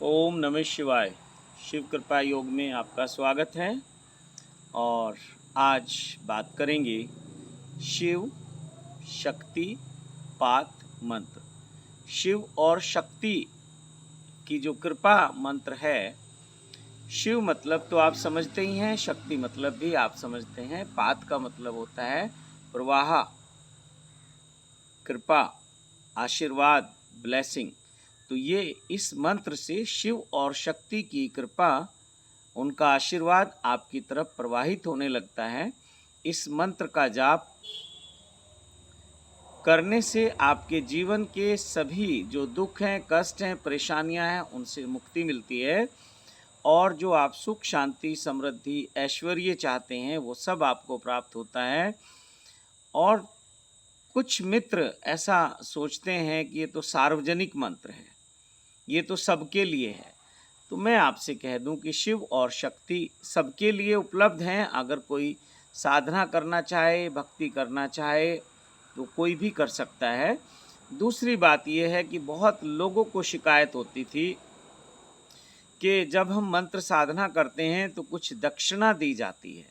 ओम नमः शिवाय। शिव कृपा योग में आपका स्वागत है। और आज बात करेंगे शिव शक्ति पात मंत्र। शिव और शक्ति की जो कृपा मंत्र है, शिव मतलब तो आप समझते ही हैं, शक्ति मतलब भी आप समझते हैं। पात का मतलब होता है प्रवाह, कृपा, आशीर्वाद, ब्लेसिंग। तो ये इस मंत्र से शिव और शक्ति की कृपा, उनका आशीर्वाद आपकी तरफ प्रवाहित होने लगता है। इस मंत्र का जाप करने से आपके जीवन के सभी जो दुख हैं, कष्ट हैं, परेशानियां हैं, उनसे मुक्ति मिलती है। और जो आप सुख, शांति, समृद्धि, ऐश्वर्य चाहते हैं, वो सब आपको प्राप्त होता है। और कुछ मित्र ऐसा सोचते हैं कि ये तो सार्वजनिक मंत्र है, ये तो सबके लिए है। तो मैं आपसे कह दूं कि शिव और शक्ति सबके लिए उपलब्ध हैं। अगर कोई साधना करना चाहे, भक्ति करना चाहे, तो कोई भी कर सकता है। दूसरी बात यह है कि बहुत लोगों को शिकायत होती थी कि जब हम मंत्र साधना करते हैं तो कुछ दक्षिणा दी जाती है।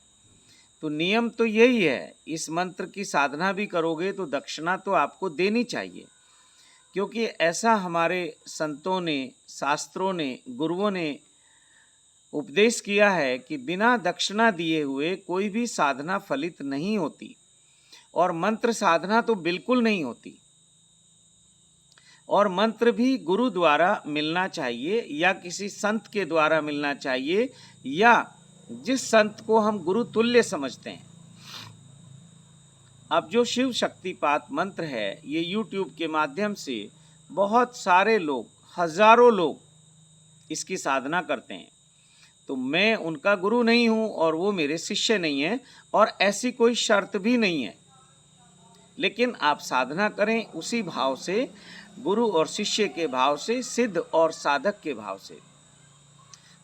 तो नियम तो यही है, इस मंत्र की साधना भी करोगे तो दक्षिणा तो आपको देनी चाहिए, क्योंकि ऐसा हमारे संतों ने, शास्त्रों ने, गुरुओं ने उपदेश किया है कि बिना दक्षिणा दिए हुए कोई भी साधना फलित नहीं होती, और मंत्र साधना तो बिल्कुल नहीं होती। और मंत्र भी गुरु द्वारा मिलना चाहिए या किसी संत के द्वारा मिलना चाहिए, या जिस संत को हम गुरु तुल्य समझते हैं। अब जो शिव शक्तिपात मंत्र है, ये YouTube के माध्यम से बहुत सारे लोग, हजारों लोग इसकी साधना करते हैं। तो मैं उनका गुरु नहीं हूं और वो मेरे शिष्य नहीं हैं, और ऐसी कोई शर्त भी नहीं है। लेकिन आप साधना करें उसी भाव से, गुरु और शिष्य के भाव से, सिद्ध और साधक के भाव से।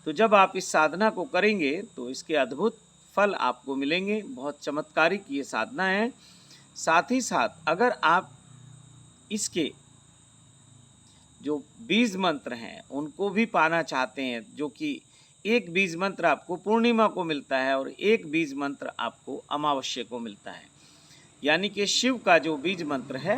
तो जब आप इस साधना को करेंगे तो इसके अद्भुत फल आपको मिलेंगे। बहुत चमत्कारिक ये साधना है। साथ ही साथ अगर आप इसके जो बीज मंत्र हैं उनको भी पाना चाहते हैं, जो कि एक बीज मंत्र आपको पूर्णिमा को मिलता है और एक बीज मंत्र आपको अमावस्या को मिलता है, यानी कि शिव का जो बीज मंत्र है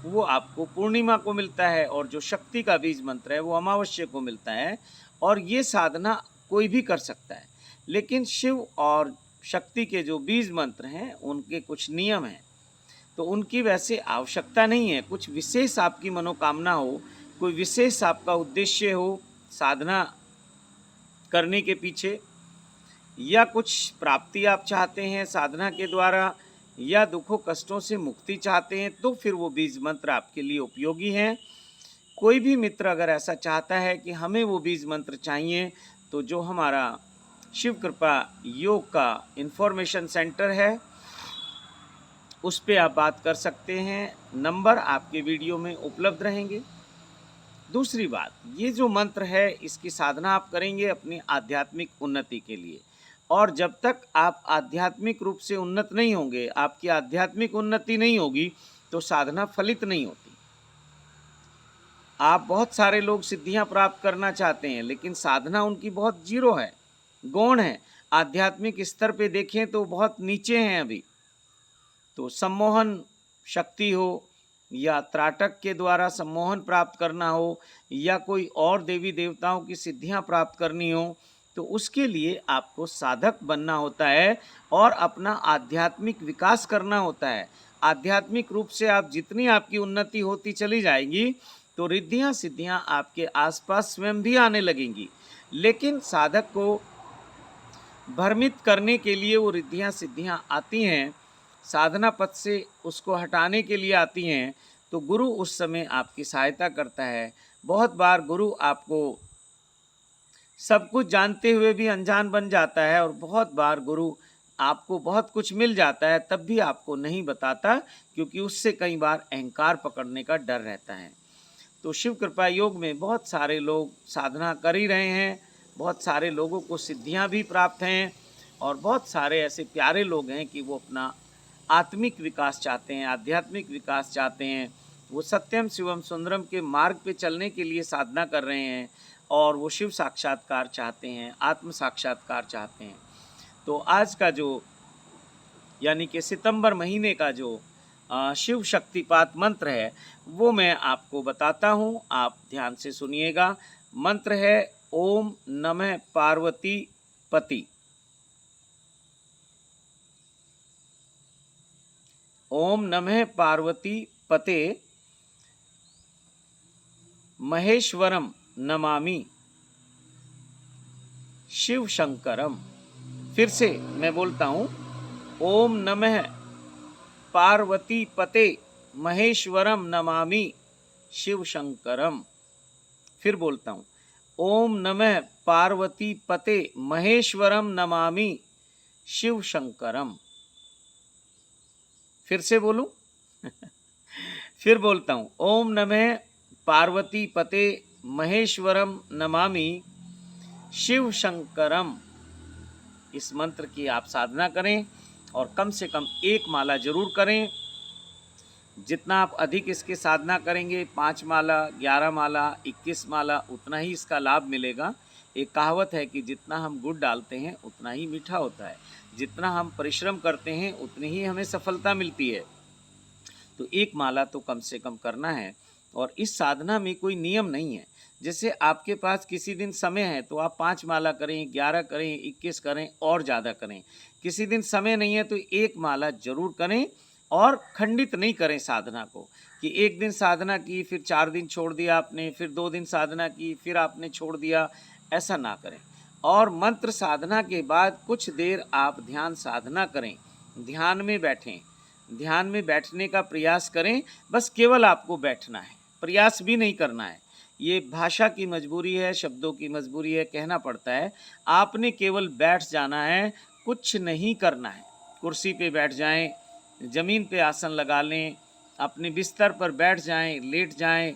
वो आपको पूर्णिमा को मिलता है, और जो शक्ति का बीज मंत्र है वो अमावस्या को मिलता है। और ये साधना कोई भी कर सकता है, लेकिन शिव और शक्ति के जो बीज मंत्र हैं उनके कुछ नियम हैं। तो उनकी वैसे आवश्यकता नहीं है। कुछ विशेष आपकी मनोकामना हो, कोई विशेष आपका उद्देश्य हो साधना करने के पीछे, या कुछ प्राप्ति आप चाहते हैं साधना के द्वारा, या दुखों कष्टों से मुक्ति चाहते हैं, तो फिर वो बीज मंत्र आपके लिए उपयोगी हैं। कोई भी मित्र अगर ऐसा चाहता है कि हमें वो बीज मंत्र चाहिए, तो जो हमारा शिव कृपा योग का इन्फॉर्मेशन सेंटर है उस पे आप बात कर सकते हैं। नंबर आपके वीडियो में उपलब्ध रहेंगे। दूसरी बात, ये जो मंत्र है इसकी साधना आप करेंगे अपनी आध्यात्मिक उन्नति के लिए, और जब तक आप आध्यात्मिक रूप से उन्नत नहीं होंगे, आपकी आध्यात्मिक उन्नति नहीं होगी, तो साधना फलित नहीं होती। आप बहुत सारे लोग सिद्धियां प्राप्त करना चाहते हैं, लेकिन साधना उनकी बहुत जीरो है, गौण है। आध्यात्मिक स्तर पे देखें तो बहुत नीचे हैं अभी। तो सम्मोहन शक्ति हो, या त्राटक के द्वारा सम्मोहन प्राप्त करना हो, या कोई और देवी देवताओं की सिद्धियां प्राप्त करनी हो, तो उसके लिए आपको साधक बनना होता है और अपना आध्यात्मिक विकास करना होता है। आध्यात्मिक रूप से आप जितनी आपकी उन्नति होती चली जाएगी, तो रिद्धियां सिद्धियां आपके आसपास स्वयं भी आने लगेंगी। लेकिन साधक को भ्रमित करने के लिए वो रिद्धियां सिद्धियां आती हैं, साधना पथ से उसको हटाने के लिए आती हैं। तो गुरु उस समय आपकी सहायता करता है। बहुत बार गुरु आपको सब कुछ जानते हुए भी अनजान बन जाता है, और बहुत बार गुरु आपको बहुत कुछ मिल जाता है तब भी आपको नहीं बताता, क्योंकि उससे कई बार अहंकार पकड़ने का डर रहता है। तो शिव कृपा योग में बहुत सारे लोग साधना कर ही रहे हैं, बहुत सारे लोगों को सिद्धियां भी प्राप्त हैं, और बहुत सारे ऐसे प्यारे लोग हैं कि वो अपना आत्मिक विकास चाहते हैं, आध्यात्मिक विकास चाहते हैं। वो सत्यम शिवम सुंदरम के मार्ग पे चलने के लिए साधना कर रहे हैं और वो शिव साक्षात्कार चाहते हैं, आत्म साक्षात्कार चाहते हैं। तो आज का जो यानी कि सितंबर महीने का जो शिव शक्तिपात मंत्र है वो मैं आपको बताता हूँ, आप ध्यान से सुनिएगा। मंत्र है ओम नमः पार्वती पति। ओम नमः पार्वती पते महेश्वरम नमामि शिव शंकरम। फिर से मैं बोलता हूँ, ओम नमः पार्वती पते महेश्वरम नमामि शिव शंकरम। फिर बोलता हूँ, ओम नमः पार्वती पते महेश्वरम नमामि शिव शंकरम। फिर से बोलूं फिर बोलता हूँ, ओम नमः पार्वती पते महेश्वरम नमामि शिव शंकरम। इस मंत्र की आप साधना करें और कम से कम एक माला जरूर करें। जितना आप अधिक इसकी साधना करेंगे, 5 माला, 11 माला, 21 माला, उतना ही इसका लाभ मिलेगा। एक कहावत है कि जितना हम गुड़ डालते हैं उतना ही मीठा होता है, जितना हम परिश्रम करते हैं उतनी ही हमें सफलता मिलती है। तो एक माला तो कम से कम करना है। और इस साधना में कोई नियम नहीं है। जैसे आपके पास किसी दिन समय है तो आप 5 माला करें, 11 करें, 21 करें और ज़्यादा करें। किसी दिन समय नहीं है तो एक माला जरूर करें और खंडित नहीं करें साधना को, कि एक दिन साधना की फिर 4 दिन छोड़ दिया आपने, फिर 2 दिन साधना की फिर आपने छोड़ दिया, ऐसा ना करें। और मंत्र साधना के बाद कुछ देर आप ध्यान साधना करें, ध्यान में बैठें, ध्यान में बैठने का प्रयास करें। बस केवल आपको बैठना है, प्रयास भी नहीं करना है। ये भाषा की मजबूरी है, शब्दों की मजबूरी है, कहना पड़ता है। आपने केवल बैठ जाना है, कुछ नहीं करना है। कुर्सी पे बैठ जाएं, ज़मीन पे आसन लगा लें, अपने बिस्तर पर बैठ जाएं, लेट जाएं,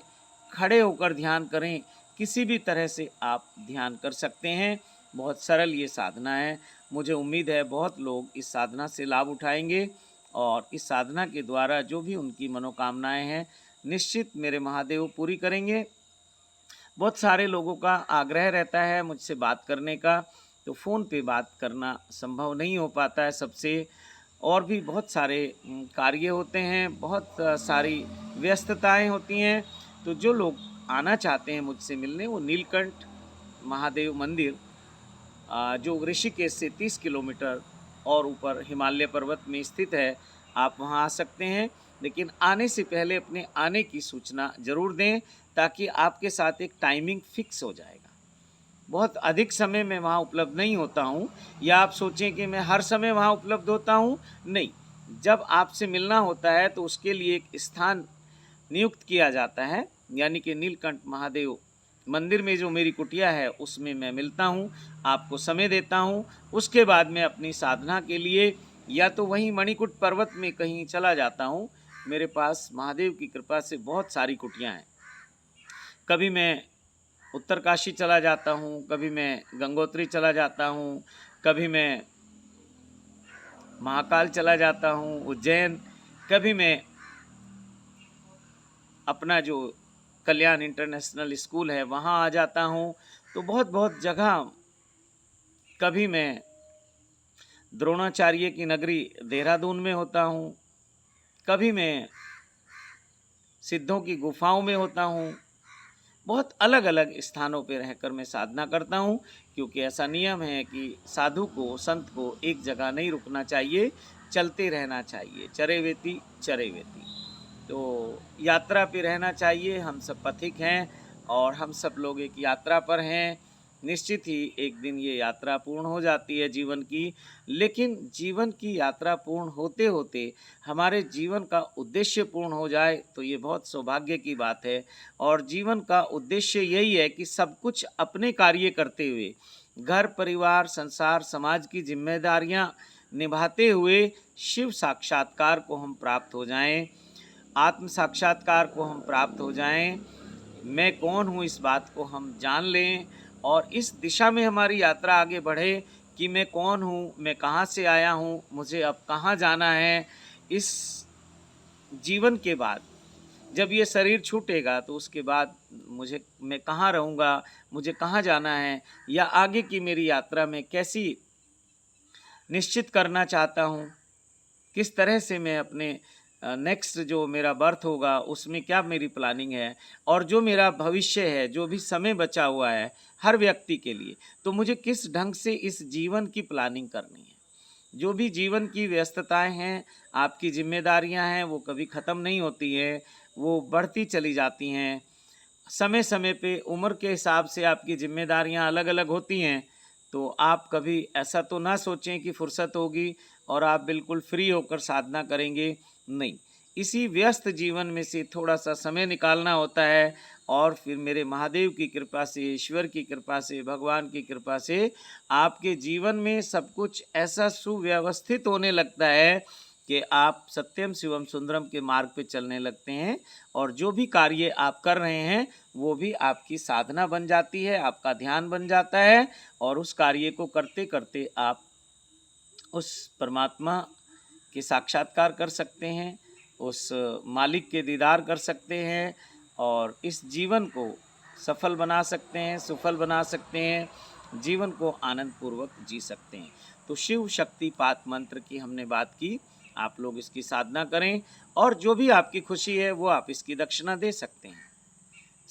खड़े होकर ध्यान करें, किसी भी तरह से आप ध्यान कर सकते हैं। बहुत सरल ये साधना है। मुझे उम्मीद है बहुत लोग इस साधना से लाभ उठाएंगे और इस साधना के द्वारा जो भी उनकी मनोकामनाएं हैं निश्चित मेरे महादेव पूरी करेंगे। बहुत सारे लोगों का आग्रह रहता है मुझसे बात करने का, तो फ़ोन पे बात करना संभव नहीं हो पाता है सबसे, और भी बहुत सारे कार्य होते हैं, बहुत सारी व्यस्तताएं होती हैं। तो जो लोग आना चाहते हैं मुझसे मिलने, वो नीलकंठ महादेव मंदिर जो ऋषिकेश से 30 किलोमीटर और ऊपर हिमालय पर्वत में स्थित है, आप वहां आ सकते हैं। लेकिन आने से पहले अपने आने की सूचना ज़रूर दें, ताकि आपके साथ एक टाइमिंग फिक्स हो जाएगा। बहुत अधिक समय में वहाँ उपलब्ध नहीं होता हूँ, या आप सोचें कि मैं हर समय वहाँ उपलब्ध होता हूँ, नहीं। जब आपसे मिलना होता है तो उसके लिए एक स्थान नियुक्त किया जाता है, यानी कि नीलकंठ महादेव मंदिर में जो मेरी कुटिया है उसमें मैं मिलता हूँ, आपको समय देता हूँ। उसके बाद मैं अपनी साधना के लिए या तो वहीं मणिकूट पर्वत में कहीं चला जाता हूँ। मेरे पास महादेव की कृपा से बहुत सारी कुटियाँ हैं। कभी मैं उत्तरकाशी चला जाता हूँ, कभी मैं गंगोत्री चला जाता हूँ, कभी मैं महाकाल चला जाता हूँ, उज्जैन, कभी मैं अपना जो कल्याण इंटरनेशनल स्कूल है वहाँ आ जाता हूँ। तो बहुत बहुत जगह, कभी मैं द्रोणाचार्य की नगरी देहरादून में होता हूँ, कभी मैं सिद्धों की गुफाओं में होता हूँ। बहुत अलग अलग स्थानों पर रहकर मैं साधना करता हूँ, क्योंकि ऐसा नियम है कि साधु को, संत को एक जगह नहीं रुकना चाहिए, चलते रहना चाहिए। चरे वेती चरे वेती, तो यात्रा पे रहना चाहिए। हम सब पथिक हैं और हम सब लोग एक यात्रा पर हैं। निश्चित ही एक दिन ये यात्रा पूर्ण हो जाती है जीवन की, लेकिन जीवन की यात्रा पूर्ण होते होते हमारे जीवन का उद्देश्य पूर्ण हो जाए तो ये बहुत सौभाग्य की बात है। और जीवन का उद्देश्य यही है कि सब कुछ अपने कार्य करते हुए, घर परिवार संसार समाज की जिम्मेदारियां निभाते हुए शिव साक्षात्कार को हम प्राप्त हो जाएं, आत्म साक्षात्कार को हम प्राप्त हो जाएं, मैं कौन हूँ इस बात को हम जान लें और इस दिशा में हमारी यात्रा आगे बढ़े कि मैं कौन हूँ, मैं कहाँ से आया हूँ, मुझे अब कहाँ जाना है। इस जीवन के बाद जब ये शरीर छूटेगा तो उसके बाद मैं कहाँ रहूँगा, मुझे कहाँ जाना है, या आगे की मेरी यात्रा में कैसी निश्चित करना चाहता हूँ, किस तरह से मैं अपने नेक्स्ट जो मेरा बर्थ होगा उसमें क्या मेरी प्लानिंग है, और जो मेरा भविष्य है, जो भी समय बचा हुआ है हर व्यक्ति के लिए, तो मुझे किस ढंग से इस जीवन की प्लानिंग करनी है। जो भी जीवन की व्यस्तताएं हैं, आपकी जिम्मेदारियां हैं, वो कभी ख़त्म नहीं होती हैं, वो बढ़ती चली जाती हैं। समय समय पे उम्र के हिसाब से आपकी जिम्मेदारियां अलग अलग होती हैं। तो आप कभी ऐसा तो ना सोचें कि फुर्सत होगी और आप बिल्कुल फ्री होकर साधना करेंगे, नहीं। इसी व्यस्त जीवन में से थोड़ा सा समय निकालना होता है, और फिर मेरे महादेव की कृपा से, ईश्वर की कृपा से, भगवान की कृपा से आपके जीवन में सब कुछ ऐसा सुव्यवस्थित होने लगता है कि आप सत्यम शिवम सुंदरम के मार्ग पे चलने लगते हैं, और जो भी कार्य आप कर रहे हैं वो भी आपकी साधना बन जाती है, आपका ध्यान बन जाता है, और उस कार्य को करते करते आप उस परमात्मा के साक्षात्कार कर सकते हैं, उस मालिक के दीदार कर सकते हैं, और इस जीवन को सफल बना सकते हैं, सुफल बना सकते हैं, जीवन को आनंद पूर्वक जी सकते हैं। तो शिव शक्ति पात मंत्र की हमने बात की, आप लोग इसकी साधना करें, और जो भी आपकी खुशी है वो आप इसकी दक्षिणा दे सकते हैं।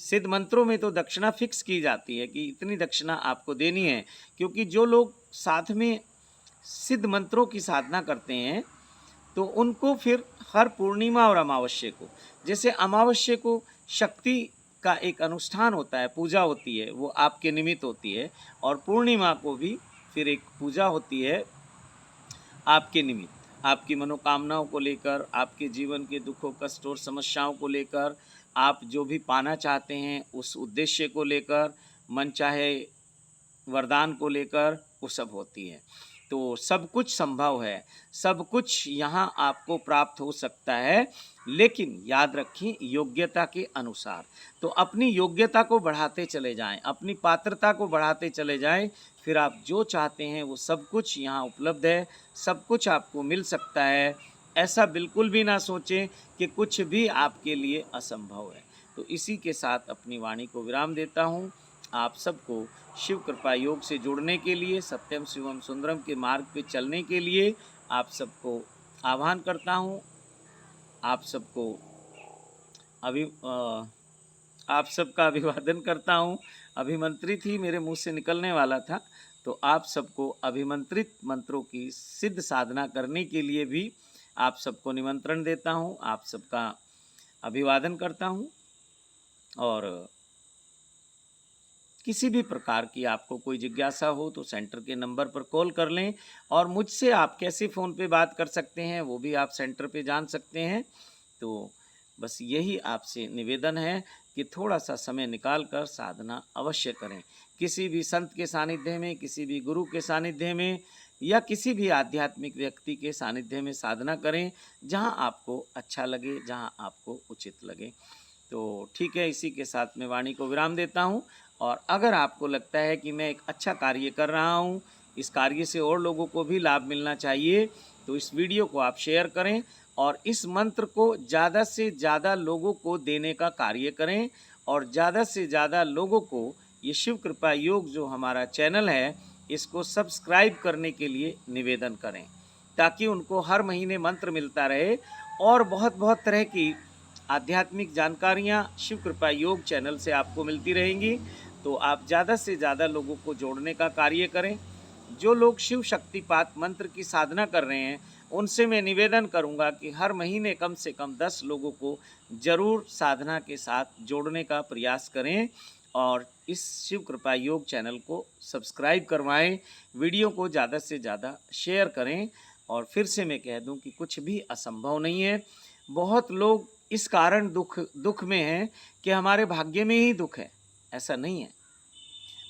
सिद्ध मंत्रों में तो दक्षिणा फिक्स की जाती है कि इतनी दक्षिणा आपको देनी है, क्योंकि जो लोग साथ में सिद्ध मंत्रों की साधना करते हैं तो उनको फिर हर पूर्णिमा और अमावस्या को, जैसे अमावस्या को शक्ति का एक अनुष्ठान होता है, पूजा होती है, वो आपके निमित्त होती है, और पूर्णिमा को भी फिर एक पूजा होती है आपके निमित्त, आपकी मनोकामनाओं को लेकर, आपके जीवन के दुखों कष्ट और समस्याओं को लेकर, आप जो भी पाना चाहते हैं उस उद्देश्य को लेकर, मन चाहे वरदान को लेकर, वो सब होती है। तो सब कुछ संभव है, सब कुछ यहाँ आपको प्राप्त हो सकता है, लेकिन याद रखें योग्यता के अनुसार। तो अपनी योग्यता को बढ़ाते चले जाएं, अपनी पात्रता को बढ़ाते चले जाएं, फिर आप जो चाहते हैं वो सब कुछ यहाँ उपलब्ध है, सब कुछ आपको मिल सकता है। ऐसा बिल्कुल भी ना सोचें कि कुछ भी आपके लिए असंभव है। तो इसी के साथ अपनी वाणी को विराम देता हूँ। आप सबको शिव कृपा योग से जुड़ने के लिए, सत्यम शिवम सुंदरम के मार्ग पे चलने के लिए आप सबको आह्वान करता हूँ। आप सबको आप सबका अभिवादन करता हूँ। अभिमंत्रित ही मेरे मुंह से निकलने वाला था, तो आप सबको अभिमंत्रित मंत्रों की सिद्ध साधना करने के लिए भी आप सबको निमंत्रण देता हूँ। आप सबका अभिवादन करता हूँ, और किसी भी प्रकार की आपको कोई जिज्ञासा हो तो सेंटर के नंबर पर कॉल कर लें, और मुझसे आप कैसे फ़ोन पे बात कर सकते हैं वो भी आप सेंटर पे जान सकते हैं। तो बस यही आपसे निवेदन है कि थोड़ा सा समय निकाल कर साधना अवश्य करें। किसी भी संत के सानिध्य में, किसी भी गुरु के सानिध्य में, या किसी भी आध्यात्मिक व्यक्ति के सानिध्य में साधना करें, जहाँ आपको अच्छा लगे, जहाँ आपको उचित लगे। तो ठीक है, इसी के साथ मैं वाणी को विराम देता हूँ। और अगर आपको लगता है कि मैं एक अच्छा कार्य कर रहा हूँ, इस कार्य से और लोगों को भी लाभ मिलना चाहिए, तो इस वीडियो को आप शेयर करें, और इस मंत्र को ज़्यादा से ज़्यादा लोगों को देने का कार्य करें, और ज़्यादा से ज़्यादा लोगों को ये शिव कृपा योग जो हमारा चैनल है इसको सब्सक्राइब करने के लिए निवेदन करें, ताकि उनको हर महीने मंत्र मिलता रहे, और बहुत बहुत तरह की आध्यात्मिक जानकारियाँ शिव कृपा योग चैनल से आपको मिलती रहेंगी। तो आप ज़्यादा से ज़्यादा लोगों को जोड़ने का कार्य करें। जो लोग शिव शक्तिपात मंत्र की साधना कर रहे हैं उनसे मैं निवेदन करूंगा कि हर महीने कम से कम 10 लोगों को ज़रूर साधना के साथ जोड़ने का प्रयास करें, और इस शिव कृपा योग चैनल को सब्सक्राइब करवाएं, वीडियो को ज़्यादा से ज़्यादा शेयर करें। और फिर से मैं कह दूं कि कुछ भी असंभव नहीं है। बहुत लोग इस कारण दुख में हैं कि हमारे भाग्य में ही दुख है, ऐसा नहीं है।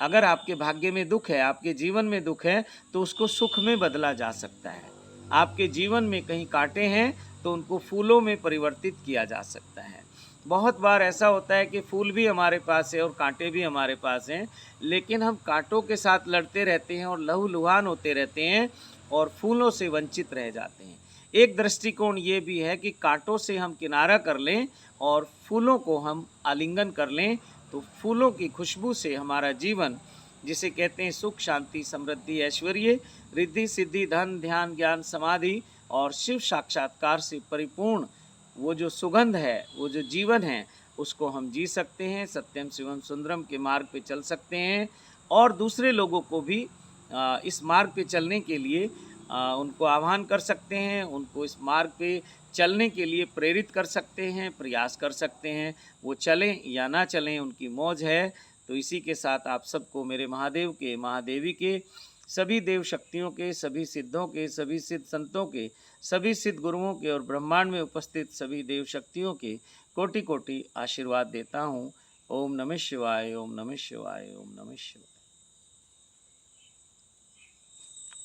अगर आपके भाग्य में दुख है, आपके जीवन में दुख है, तो उसको सुख में बदला जा सकता है। आपके जीवन में कहीं कांटे हैं तो उनको फूलों में परिवर्तित किया जा सकता है। बहुत बार ऐसा होता है कि फूल भी हमारे पास है और कांटे भी हमारे पास हैं, लेकिन हम कांटों के साथ लड़ते रहते हैं और लहूलुहान होते रहते हैं, और फूलों से वंचित रह जाते हैं। एक दृष्टिकोण ये भी है कि कांटों से हम किनारा कर लें और फूलों को हम आलिंगन कर लें, तो फूलों की खुशबू से हमारा जीवन, जिसे कहते हैं सुख, शांति, समृद्धि, ऐश्वर्य, रिद्धि, सिद्धि, धन, ध्यान, ज्ञान, समाधि और शिव साक्षात्कार से परिपूर्ण वो जो सुगंध है, वो जो जीवन है, उसको हम जी सकते हैं, सत्यम शिवम सुंदरम के मार्ग पे चल सकते हैं और दूसरे लोगों को भी इस मार्ग पे चलने के लिए उनको आह्वान कर सकते हैं, उनको इस मार्ग पे चलने के लिए प्रेरित कर सकते हैं, प्रयास कर सकते हैं। वो चलें या ना चलें, उनकी मौज है। तो इसी के साथ आप सबको मेरे महादेव के, महादेवी के, सभी देव शक्तियों के, सभी सिद्धों के, सभी सिद्ध संतों के, सभी सिद्ध गुरुओं के और ब्रह्मांड में उपस्थित सभी देव शक्तियों के कोटि कोटि आशीर्वाद देता हूँ। ओम नमः शिवाय, ओम नमः शिवाय, ओम नमः शिवाय।